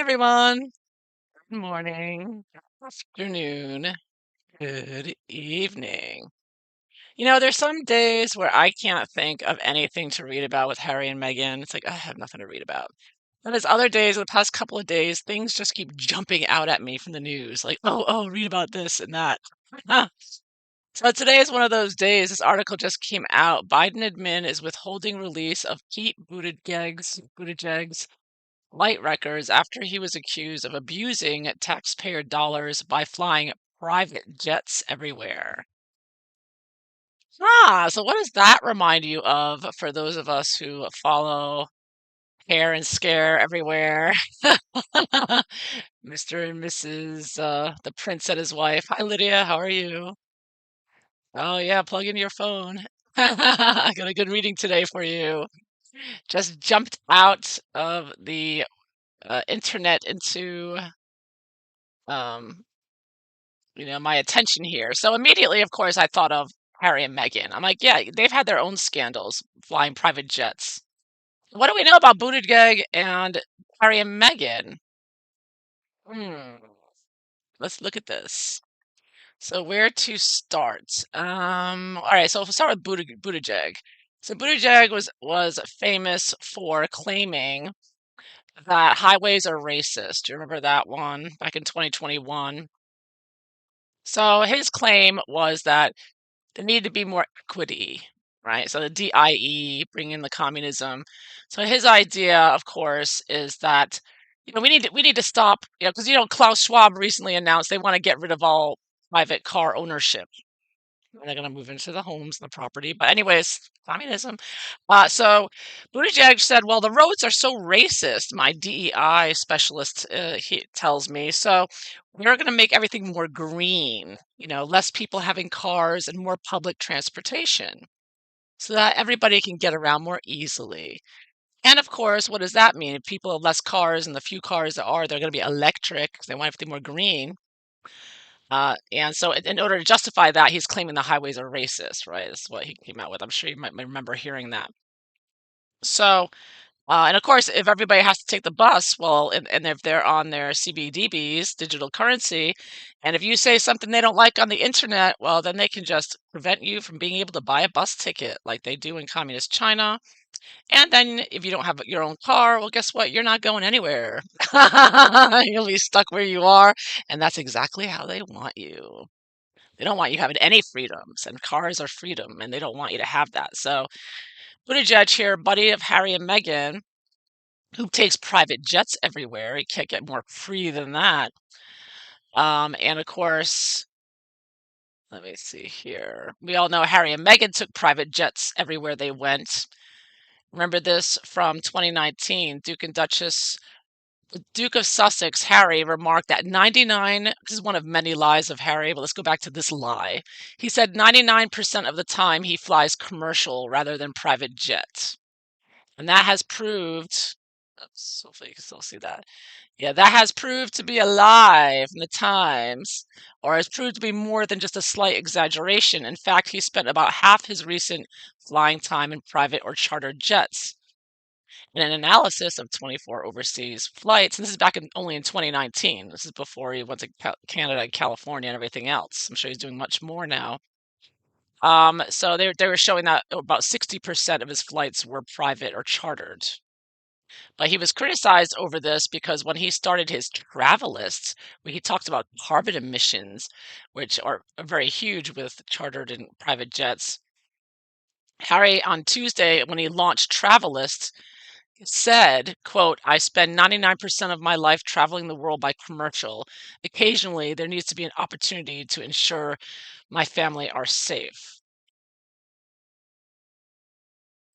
everyone. Good morning, afternoon, good evening. There's some days where I can't think of anything to read about with Harry and Meghan. It's like I have nothing to read about. And there's other days, the past couple of days, things just keep jumping out at me from the news. Like, oh, read about this and that. So today is one of those days. This article just came out. Biden admin is withholding release of Pete Buttigieg's flight records after he was accused of abusing taxpayer dollars by flying private jets everywhere. So what does that remind you of for those of us who follow hair and scare everywhere? Mr. and Mrs. The Prince and his wife. Hi, Lydia. How are you? Oh, yeah, plug in your phone. I got a good reading today for you. Just jumped out of the internet into um, my attention here. So immediately, of course, I thought of Harry and Meghan. I'm like, yeah, they've had their own scandals flying private jets. What do we know about Buttigieg and Harry and Meghan? Hmm. Let's look at this. So where to start? All right. So if we start with Buttigieg. So Buttigieg was famous for claiming that highways are racist. Do you remember that one back in 2021? So his claim was that there needed to be more equity, right? So the DIE, bring in the communism. So his idea, of course, is that we need to stop, because Klaus Schwab recently announced they want to get rid of all private car ownership. And they're going to move into the homes and the property. But anyways, communism. So Buttigieg said, well, the roads are so racist, my DEI specialist he tells me. So we're going to make everything more green, less people having cars and more public transportation so that everybody can get around more easily. And of course, what does that mean? If people have less cars and the few cars that are, they're going to be electric 'cause they want everything more green. And so in order to justify that, he's claiming the highways are racist, right? That's what he came out with. I'm sure you might remember hearing that. So, and of course, if everybody has to take the bus, well, and if they're on their CBDBs, digital currency, and if you say something they don't like on the internet, well, then they can just prevent you from being able to buy a bus ticket like they do in communist China. And then if you don't have your own car, well, guess what? You're not going anywhere. You'll be stuck where you are. And that's exactly how they want you. They don't want you having any freedoms, and cars are freedom, and they don't want you to have that. So, Buttigieg here, buddy of Harry and Meghan, who takes private jets everywhere. He can't get more free than that. And of course, let me see here. We all know Harry and Meghan took private jets everywhere they went. Remember this from 2019, the Duke of Sussex, Harry, remarked that 99, this is one of many lies of Harry, but let's go back to this lie. He said 99% of the time he flies commercial rather than private jet. And that has proved, oops, hopefully you can still see that. Yeah, that has proved to be a lie from the Times, or has proved to be more than just a slight exaggeration. In fact, he spent about half his recent flying time in private or chartered jets. In an analysis of 24 overseas flights, and this is only in 2019. This is before he went to Canada, California, and everything else. I'm sure he's doing much more now. So they were showing that about 60% of his flights were private or chartered. But he was criticized over this because when he started his travel lists, where he talked about carbon emissions, which are very huge with chartered and private jets, Harry on Tuesday, when he launched travel lists, said, quote, I spend 99% of my life traveling the world by commercial. Occasionally, there needs to be an opportunity to ensure my family are safe.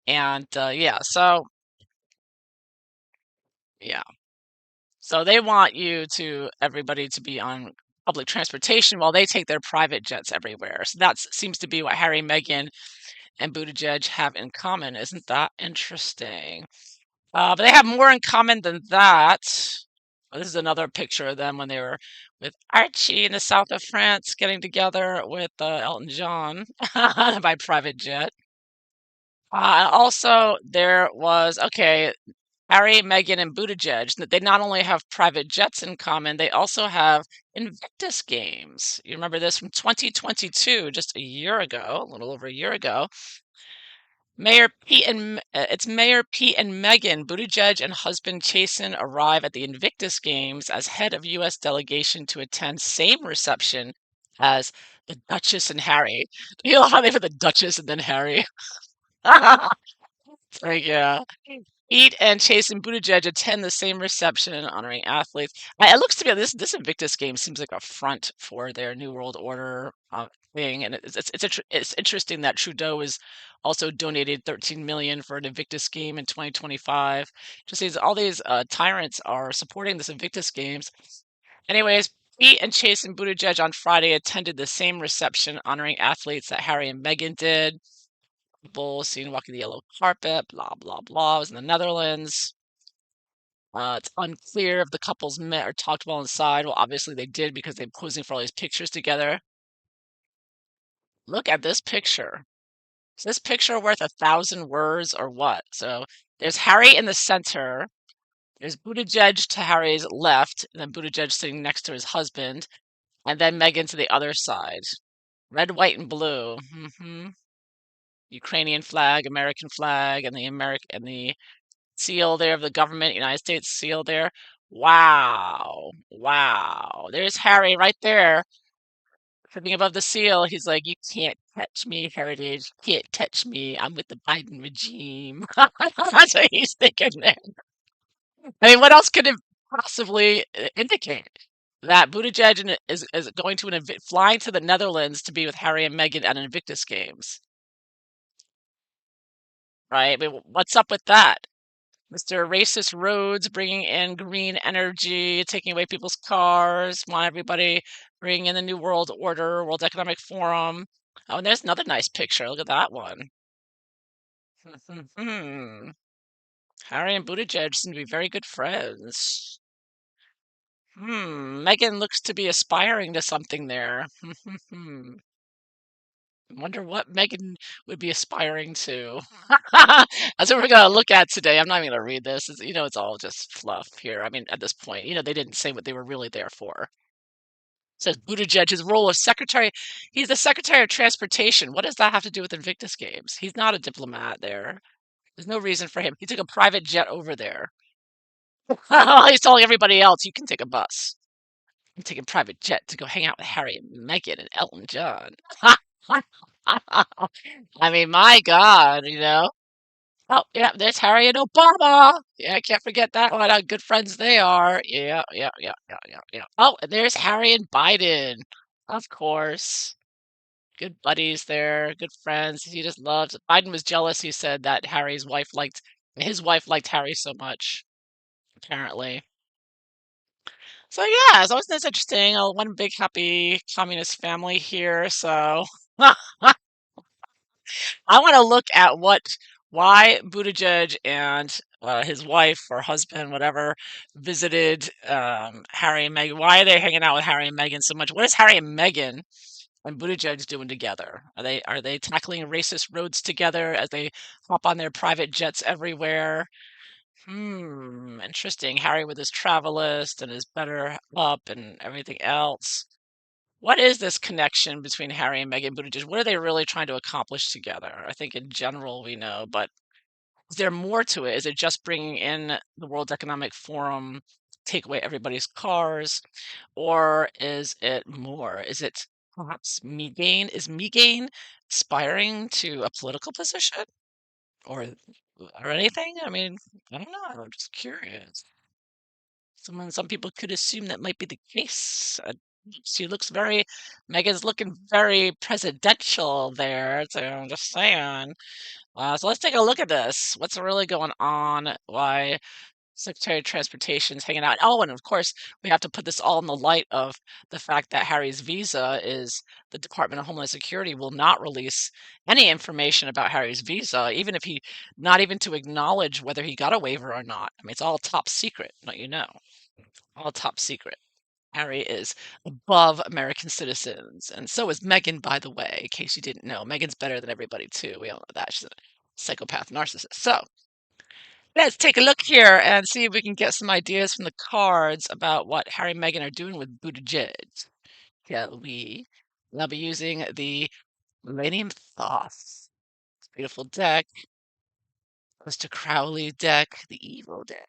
And yeah. So they want everybody to be on public transportation while they take their private jets everywhere. So that seems to be what Harry, Meghan, and Buttigieg have in common. Isn't that interesting? But they have more in common than that. This is another picture of them when they were with Archie in the south of France, getting together with Elton John by private jet. Also, there was, okay, Harry, Meghan, and Buttigieg, that they not only have private jets in common, they also have Invictus Games. You remember this from 2022, just a year ago, a little over a year ago. It's Mayor Pete and Meghan Buttigieg and husband Chasen arrive at the Invictus Games as head of U.S. delegation to attend same reception as the Duchess and Harry. You know how they put the Duchess and then Harry? Like, yeah. Pete and Chase and Buttigieg attend the same reception honoring athletes. It looks to me this Invictus game seems like a front for their New World Order thing, and it's interesting that Trudeau is also donated 13 million for an Invictus game in 2025. Just seems all these tyrants are supporting this Invictus games. Anyways, Pete and Chase and Buttigieg on Friday attended the same reception honoring athletes that Harry and Meghan did. People seen walking the yellow carpet, blah, blah, blah. It was in the Netherlands. It's unclear if the couples met or talked while inside. Well, obviously they did because they're posing for all these pictures together. Look at this picture. Is this picture worth 1,000 words or what? So there's Harry in the center. There's Buttigieg to Harry's left, and then Buttigieg sitting next to his husband, and then Meghan to the other side. Red, white, and blue. Ukrainian flag, American flag, and the seal there of the government, United States seal there. Wow. Wow. There's Harry right there, sitting above the seal. He's like, you can't touch me, Heritage. You can't touch me. I'm with the Biden regime. That's what he's thinking there. I mean, what else could it possibly indicate? That Buttigieg is going to flying to the Netherlands to be with Harry and Meghan at Invictus Games, right? I mean, what's up with that? Mr. Racist Roads bringing in green energy, taking away people's cars, want everybody bringing in the New World Order, World Economic Forum. Oh, and there's another nice picture. Look at that one. Harry and Buttigieg seem to be very good friends. Megan looks to be aspiring to something there. Wonder what Megan would be aspiring to. That's what we're gonna look at today. I'm not even gonna read this. It's all just fluff here. I mean, at this point, they didn't say what they were really there for. It says Buttigieg, his role as secretary. He's the secretary of transportation. What does that have to do with Invictus Games? He's not a diplomat there. There's no reason for him. He took a private jet over there. He's telling everybody else you can take a bus. I'm taking a private jet to go hang out with Harry and Meghan and Elton John. I mean, my God. Oh, yeah, there's Harry and Obama. Yeah, I can't forget that one. How good friends they are. Yeah, yeah, yeah, yeah, yeah, yeah. Oh, and there's Harry and Biden. Of course. Good buddies there, good friends. He just loves Biden was jealous, he said, that his wife liked Harry so much, apparently. So yeah, it's always that's interesting. One big happy communist family here. So I want to look at why Buttigieg and his wife or husband, whatever, visited Harry and Meghan. Why are they hanging out with Harry and Meghan so much? What is Harry and Meghan and Buttigieg doing together? Are they tackling racist roads together as they hop on their private jets everywhere? Interesting. Harry with his Travelist and his Better Up and everything else. What is this connection between Harry and Meghan Buttigieg? What are they really trying to accomplish together? I think in general we know, but is there more to it? Is it just bringing in the World Economic Forum, take away everybody's cars, or is it more? Is it perhaps Meghan? Is Meghan aspiring to a political position or or anything? I mean, I don't know. I'm just curious. Some people could assume that might be the case. She looks Megan's looking very presidential there, so I'm just saying. So let's take a look at this. What's really going on? Why Secretary of Transportation's hanging out? Oh, and of course, we have to put this all in the light of the fact that Harry's visa is the Department of Homeland Security will not release any information about Harry's visa, even if not even to acknowledge whether he got a waiver or not. I mean, it's all top secret, don't you know? All top secret. Harry is above American citizens, and so is Meghan, by the way, in case you didn't know. Meghan's better than everybody, too. We all know that. She's a psychopath narcissist. So, Let's take a look here and see if we can get some ideas from the cards about what Harry and Meghan are doing with Buttigieg. Shall we? And I'll be using the Millennium Thoughts. Beautiful deck. Mr. Crowley deck, the evil deck.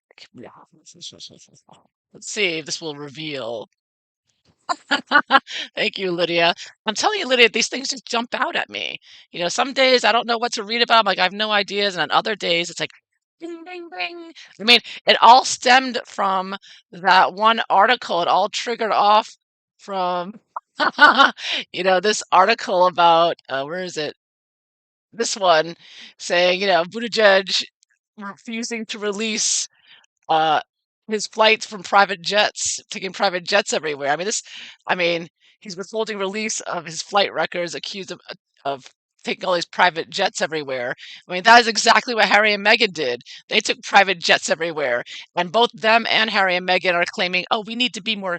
Let's see if this will reveal. Thank you, Lydia. I'm telling you, Lydia, these things just jump out at me. Some days I don't know what to read about. Like, I have no ideas. And on other days, it's like, ding, ding, ding. I mean, it all stemmed from that one article. It all triggered off from, this article about, where is it? This one saying, Buttigieg refusing to release uh, his flights from private jets, taking private jets everywhere. I mean, he's withholding release of his flight records, accused of taking all these private jets everywhere. I mean, that is exactly what Harry and Meghan did. They took private jets everywhere, and both them and Harry and Meghan are claiming, "Oh, we need to be more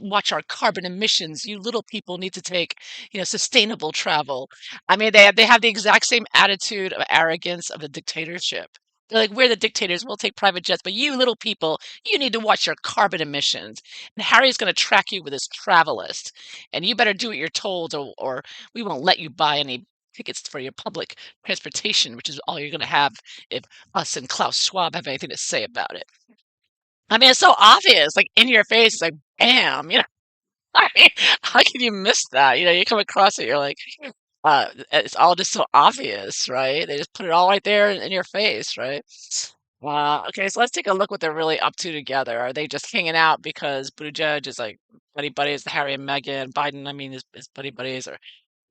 watch our carbon emissions. You little people need to take, sustainable travel." I mean, they have the exact same attitude of arrogance of a dictatorship. They're like, we're the dictators. We'll take private jets, but you little people, you need to watch your carbon emissions. And Harry's going to track you with his travel list, and you better do what you're told, or we won't let you buy any tickets for your public transportation, which is all you're going to have if us and Klaus Schwab have anything to say about it. I mean, it's so obvious, like in your face. It's like, bam, I mean, how can you miss that? You come across it, you're like, it's all just so obvious, right? They just put it all right there in your face, right? Okay, so let's take a look what they're really up to together. Are they just hanging out because Buttigieg is like buddy buddies with Harry and Meghan? Biden, I mean, is buddy buddies, or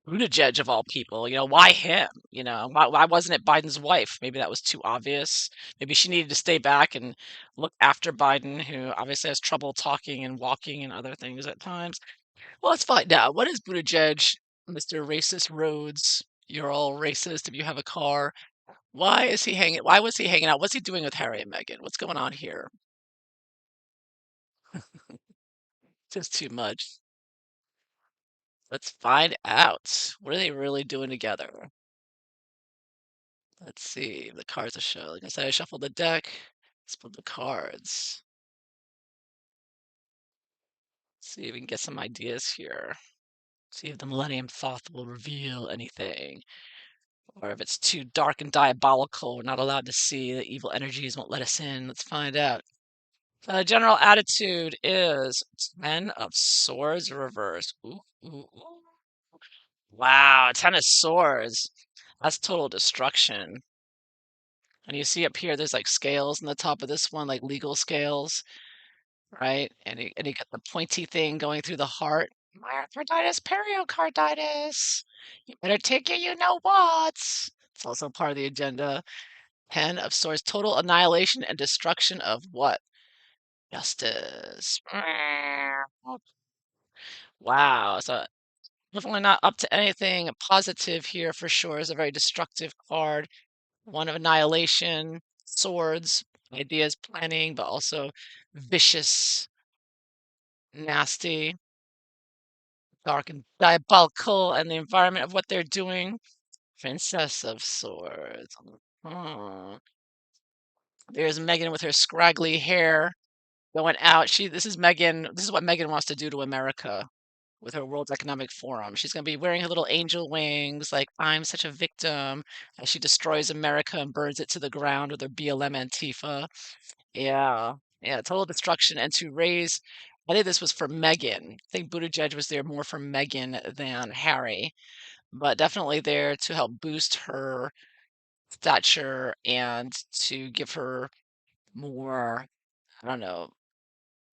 Buttigieg of all people? Why him? Why wasn't it Biden's wife? Maybe that was too obvious. Maybe she needed to stay back and look after Biden, who obviously has trouble talking and walking and other things at times. Well, let's find out. What is Buttigieg, Mr. Racist Rhodes? You're all racist if you have a car. Why was he hanging out? What's he doing with Harry and Meghan? What's going on here? Just too much. Let's find out. What are they really doing together? Let's see. The cards are show. Like I said, I shuffled the deck. Let's put the cards. See if we can get some ideas here. See if the Millennium Thought will reveal anything. Or if it's too dark and diabolical, we're not allowed to see. The evil energies won't let us in. Let's find out. The general attitude is Ten of Swords reversed. Ooh, ooh, ooh. Wow, Ten of Swords. That's total destruction. And you see up here, there's like scales in the top of this one, like legal scales, right? And you got the pointy thing going through the heart. Myocarditis, pericarditis. You better take your you know what. It's also part of the agenda. Ten of Swords, total annihilation and destruction of what? Justice. Wow. So definitely not up to anything positive here for sure. It's a very destructive card. One of annihilation, swords, ideas, planning, but also vicious, nasty, dark, and diabolical, and the environment of what they're doing. Princess of Swords. Hmm. There's Megan with her scraggly hair going out. This is Megan. This is what Megan wants to do to America with her World Economic Forum. She's going to be wearing her little angel wings, like, I'm such a victim, as she destroys America and burns it to the ground with her BLM Antifa. Yeah, yeah, total destruction. And to raise, I think this was for Meghan. I think Buttigieg was there more for Meghan than Harry, but definitely there to help boost her stature and to give her more, I don't know,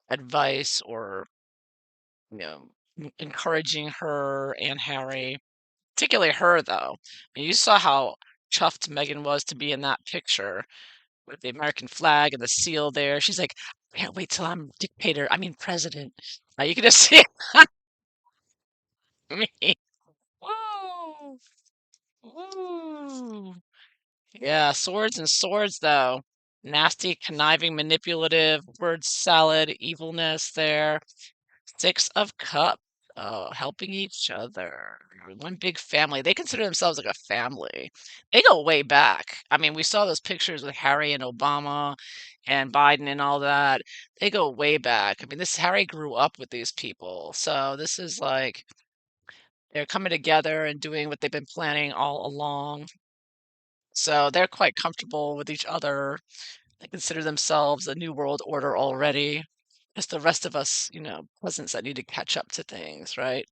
advice or, encouraging her and Harry. Particularly her, though. I mean, you saw how chuffed Megan was to be in that picture with the American flag and the seal there. She's like, "I can't wait till I'm dictator. I mean, president." You can just see me. Woo! Woo! Yeah, swords and swords, though. Nasty, conniving, manipulative, word salad, evilness there. Six of Cups. Oh, helping each other. One big family. They consider themselves like a family. They go way back. I mean, we saw those pictures with Harry and Obama and Biden and all that. They go way back. I mean, this Harry grew up with these people. So this is like they're coming together and doing what they've been planning all along. So they're quite comfortable with each other. They consider themselves a new world order already. It's the rest of us, peasants that need to catch up to things, right?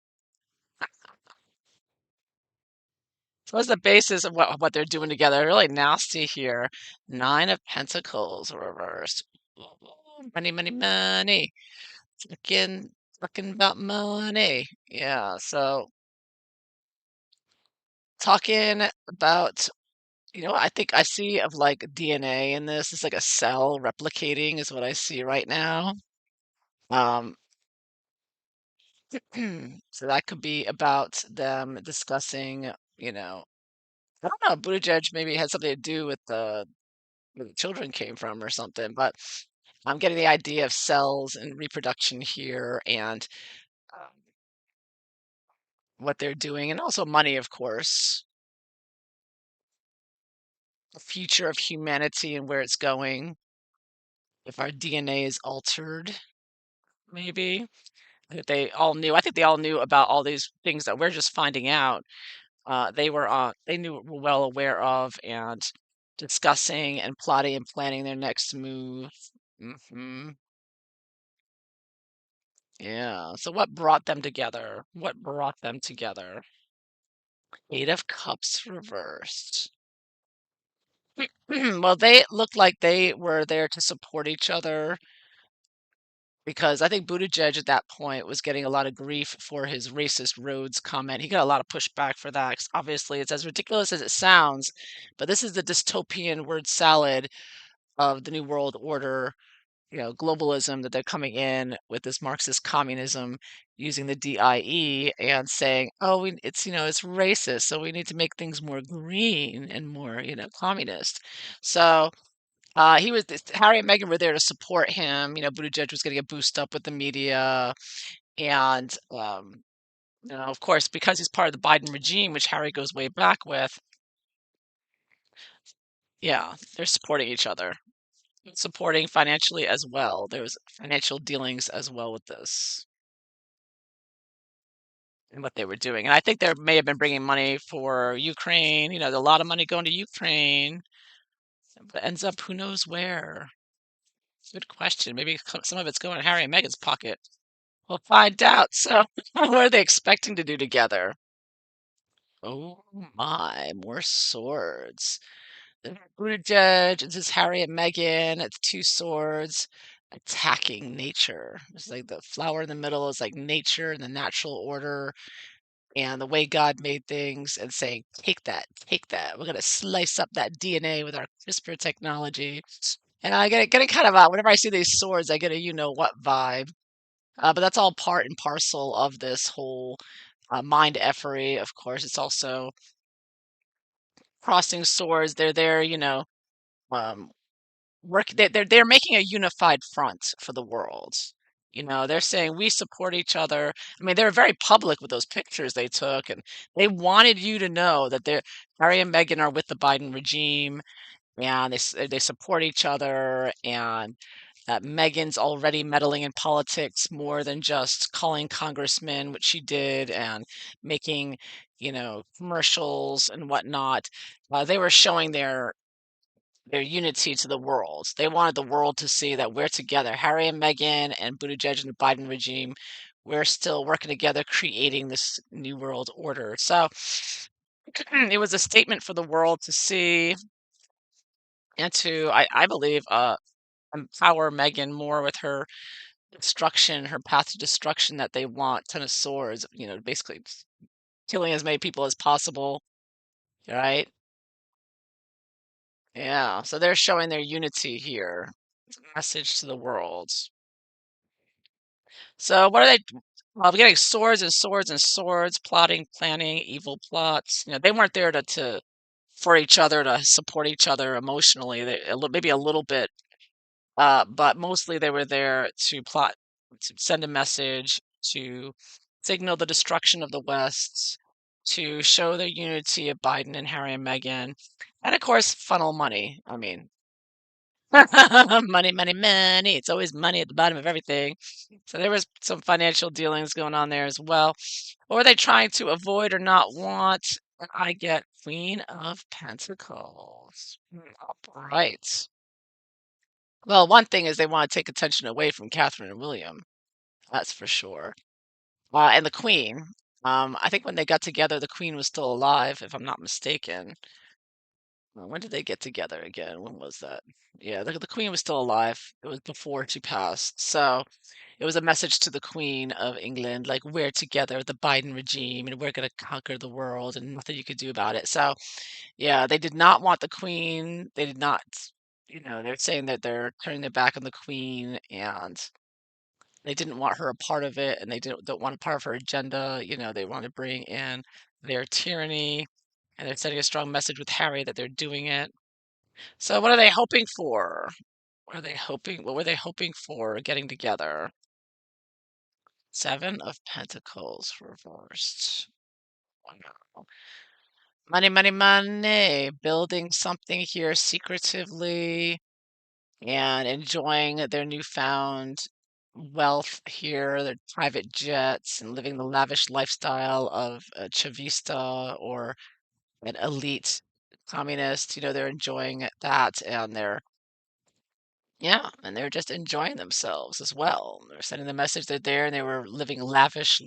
So what's the basis of what they're doing together? Really nasty here. Nine of Pentacles reversed. Ooh, money, money, money. Talking about money. Yeah, so talking about, I think I see of like DNA in this. It's like a cell replicating is what I see right now. Um, so that could be about them discussing, I don't know, Buttigieg maybe had something to do with where the children came from or something, but I'm getting the idea of cells and reproduction here and um, what they're doing, and also money, of course, the future of humanity and where it's going. If our DNA is altered, maybe. That they all knew. I think they all knew about all these things that we're just finding out. They knew were well aware of and discussing and plotting and planning their next move. Hmm. Yeah. So what brought them together? What brought them together? Eight of Cups reversed. Well, they looked like they were there to support each other because I think Buttigieg at that point was getting a lot of grief for his racist roads comment. He got a lot of pushback for that 'cause obviously it's as ridiculous as it sounds, but this is the dystopian word salad of the New World Order, globalism that they're coming in with this Marxist communism using the DIE and saying, oh, it's racist, so we need to make things more green and more, communist. So Harry and Meghan were there to support him. Buttigieg was getting a boost up with the media. And, of course, because he's part of the Biden regime, which Harry goes way back with, yeah, they're supporting each other, supporting financially as well. There was financial dealings as well with this. And what they were doing. And I think they may have been bringing money for Ukraine, a lot of money going to Ukraine, but ends up who knows where. Good question. Maybe some of it's going in Harry and Meghan's pocket. We'll find out. So, what are they expecting to do together? Oh my, more swords. The Buttigieg, this is Harry and Meghan. It's two swords attacking nature. It's like the flower in the middle is like nature and the natural order and the way God made things and saying, take that, take that. We're going to slice up that DNA with our CRISPR technology. And I get a kind of whenever I see these swords, I get a what vibe. But that's all part and parcel of this whole mind effery. Of course, it's also crossing swords. They're there, um, they're making a unified front for the world. They're saying we support each other. I mean, they were very public with those pictures they took, and they wanted you to know that Harry and Meghan are with the Biden regime, and they support each other, and that Meghan's already meddling in politics more than just calling congressmen, which she did, and making commercials and whatnot. They were showing their unity to the world. They wanted the world to see that we're together. Harry and Meghan and Buttigieg and the Biden regime, we're still working together, creating this new world order. So it was a statement for the world to see and to, I believe, empower Meghan more with her destruction, her path to destruction that they want. Ten of Swords, basically killing as many people as possible, right? Yeah. So they're showing their unity here. It's a message to the world. So what are they? Well, getting swords and swords and swords, plotting, planning, evil plots. They weren't there to for each other to support each other emotionally. Maybe a little bit, but mostly they were there to plot, to send a message, to signal the destruction of the West, to show the unity of Biden and Harry and Meghan, and of course, funnel money. I mean, money, money, money. It's always money at the bottom of everything. So there was some financial dealings going on there as well. What were they trying to avoid or not want? And I get Queen of Pentacles. All right. Well, one thing is they want to take attention away from Catherine and William. That's for sure. And the Queen. I think when they got together, the Queen was still alive, if I'm not mistaken. When did they get together again? When was that? Yeah, the Queen was still alive. It was before she passed. So it was a message to the Queen of England, like, we're together, the Biden regime, and we're going to conquer the world and nothing you could do about it. So, yeah, they did not want the Queen. They did not, they're saying that they're turning their back on the Queen and they didn't want her a part of it and they don't want a part of her agenda. They want to bring in their tyranny and they're sending a strong message with Harry that they're doing it. So what are they hoping for? What were they hoping for getting together? Seven of Pentacles reversed. Wow. Money, money, money. Building something here secretively and enjoying their newfound wealth here, their private jets, and living the lavish lifestyle of a Chavista or an elite communist. They're enjoying that and they're just enjoying themselves as well. They're sending the message they're there and they were living a lavish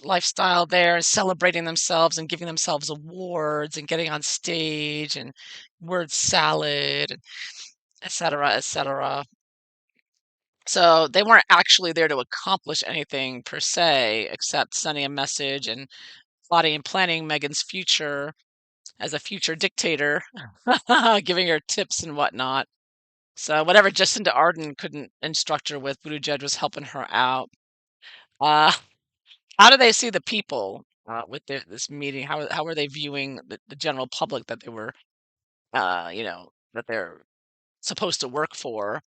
lifestyle there and celebrating themselves and giving themselves awards and getting on stage and word salad, and et cetera, et cetera. So they weren't actually there to accomplish anything per se, except sending a message and plotting and planning Megan's future as a future dictator, giving her tips and whatnot. So whatever Jacinda Ardern couldn't instruct her with, Buttigieg was helping her out. Uh, how do they see the people with this meeting? How are they viewing the general public that they were, that they're supposed to work for?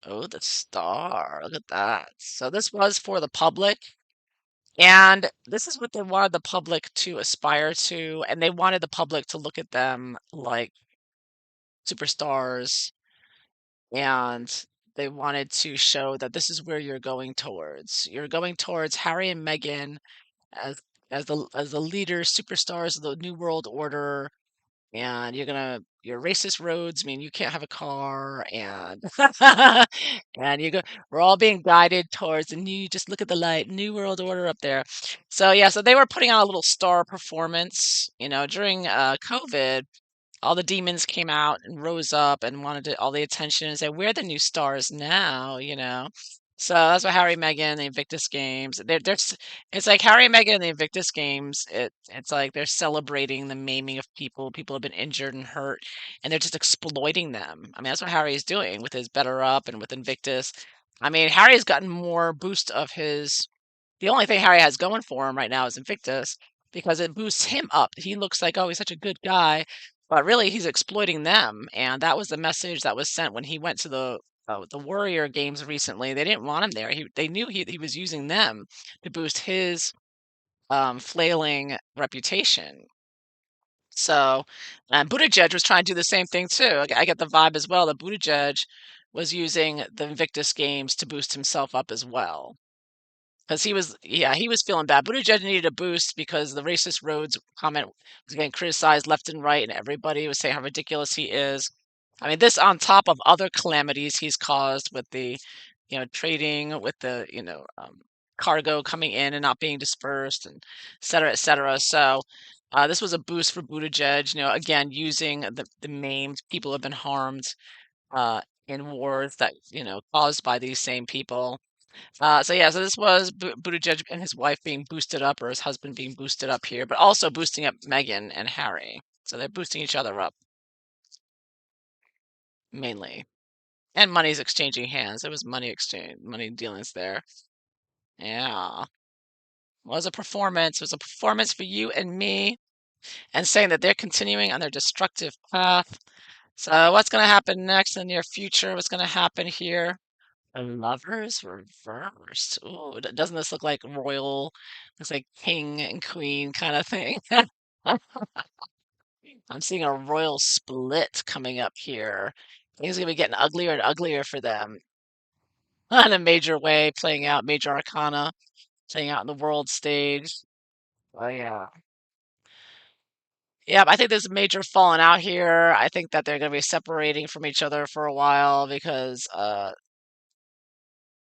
Oh, the star! Look at that. So this was for the public, and this is what they wanted the public to aspire to, and they wanted the public to look at them like superstars and they wanted to show that this is where you're going towards. You're going towards Harry and Meghan as as the leaders, superstars of the New World Order, and your racist roads mean you can't have a car, and and we're all being guided towards the new. Just look at the light, New World Order up there. So yeah, so they were putting on a little star performance, during COVID all the demons came out and rose up and wanted all the attention and said, "We're the new stars now." So that's what Harry, Meghan, the Invictus Games. It's like Harry and Meghan and the Invictus Games. It's like they're celebrating the maiming of people. People have been injured and hurt, and they're just exploiting them. I mean, that's what Harry is doing with his Better Up and with Invictus. I mean, Harry's gotten more boost of his the only thing Harry has going for him right now is Invictus because it boosts him up. He looks like, oh, he's such a good guy, but really he's exploiting them. And that was the message that was sent when he went to the Warrior Games recently. They didn't want him there. They knew he was using them to boost his flailing reputation. So, and Buttigieg was trying to do the same thing too. I get the vibe as well that Buttigieg was using the Invictus Games to boost himself up as well. Because he was feeling bad. Buttigieg needed a boost because the racist roads comment was getting criticized left and right, and everybody was saying how ridiculous he is. I mean, this on top of other calamities he's caused with the, trading with the, cargo coming in and not being dispersed, and et cetera, et cetera. So this was a boost for Buttigieg. Again, using the maimed people who have been harmed in wars that caused by these same people. So yeah, so this was Buttigieg and his wife being boosted up, or his husband being boosted up here, but also boosting up Meghan and Harry. So they're boosting each other up mainly, and money's exchanging hands. There was money dealings there. Yeah, was a performance. It was a performance for you and me, and saying that they're continuing on their destructive path. So what's going to happen next in the near future? What's going to happen here? Lovers reversed. Ooh, doesn't this look like royal? Looks like king and queen kind of thing. I'm seeing a royal split coming up here. Things are gonna be getting uglier and uglier for them in a major way, playing out major arcana, playing out on the world stage. Oh yeah. Yeah, I think there's a major falling out here. I think that they're gonna be separating from each other for a while because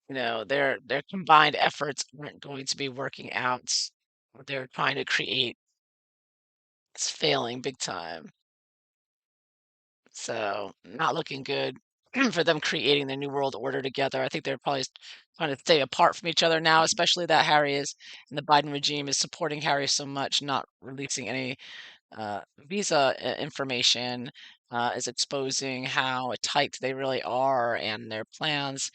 their combined efforts aren't going to be working out. What they're trying to create is failing big time. So not looking good for them creating their new world order together. I think they're probably trying to stay apart from each other now, especially that Harry is and the Biden regime is supporting Harry so much, not releasing any visa information, is exposing how tight they really are and their plans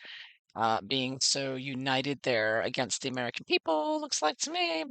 being so united there against the American people, looks like to me.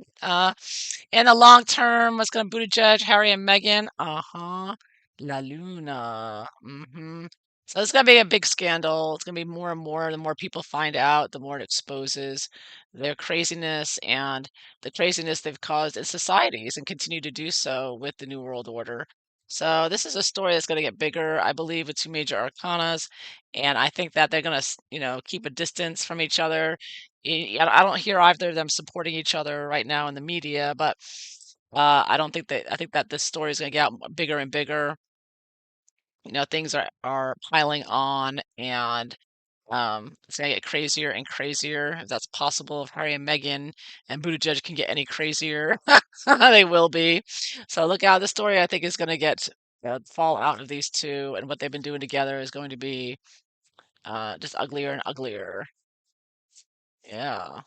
In the long term, what's going to Buttigieg, Harry and Meghan? Uh-huh. La Luna. Mm-hmm. So it's going to be a big scandal. It's going to be more and more. The more people find out, the more it exposes their craziness and the craziness they've caused in societies and continue to do so with the New World Order. So this is a story that's going to get bigger, I believe, with two major arcanas, and I think that they're going to, keep a distance from each other. I don't hear either of them supporting each other right now in the media, but I don't think that I think that this story is going to get out bigger and bigger. Things are piling on, and it's going to get crazier and crazier. If that's possible, if Harry and Meghan and Buttigieg can get any crazier, they will be. So look out. The story I think is going to get fallout of these two, and what they've been doing together is going to be just uglier and uglier. Yeah.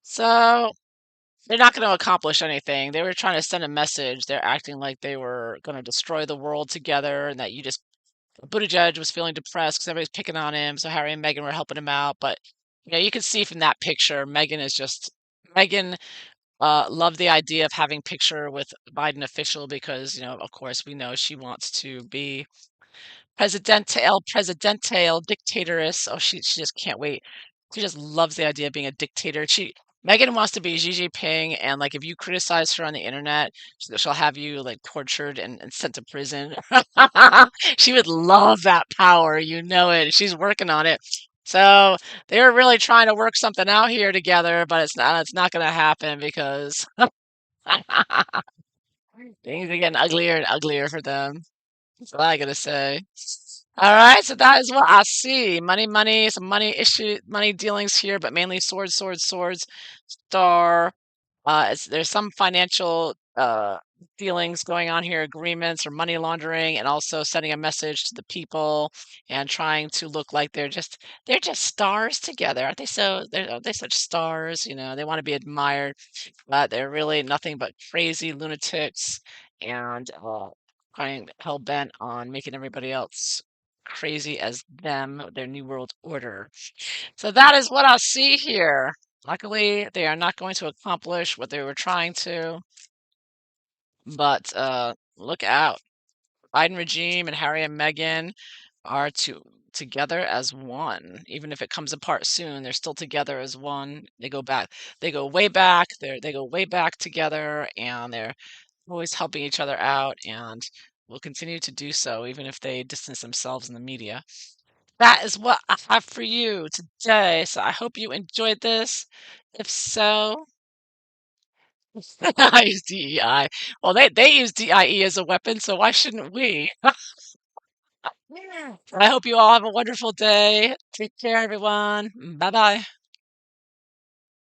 So they're not going to accomplish anything. They were trying to send a message. They're acting like they were going to destroy the world together, and that Buttigieg was feeling depressed because everybody's picking on him. So Harry and Meghan were helping him out. But you can see from that picture, Meghan loved the idea of having picture with Biden official because of course we know she wants to be El dictatoress. Oh, she just can't wait. She just loves the idea of being a dictator. Megan wants to be Xi Jinping, and like if you criticize her on the internet, she'll have you like tortured and sent to prison. She would love that power, you know it. She's working on it. So they're really trying to work something out here together, but it's not gonna happen because things are getting uglier and uglier for them. That's all I gotta say. All right, so that is what I see. Money, money, some money dealings here, but mainly swords, swords, swords. Star. There's some financial dealings going on here, agreements or money laundering, and also sending a message to the people and trying to look like they're just stars together. Aren't they such stars? They want to be admired, but they're really nothing but crazy lunatics and trying hell bent on making everybody else crazy as them, their new world order. So that is what I see here. Luckily, they are not going to accomplish what they were trying to, but look out. Biden regime and Harry and Meghan are together as one. Even if it comes apart soon, they're still together as one. They go way back. They go way back together, and they're always helping each other out, and will continue to do so, even if they distance themselves in the media. That is what I have for you today. So I hope you enjoyed this. If so, I use DEI. Well, they use DIE as a weapon, so why shouldn't we? I hope you all have a wonderful day. Take care, everyone. Bye bye.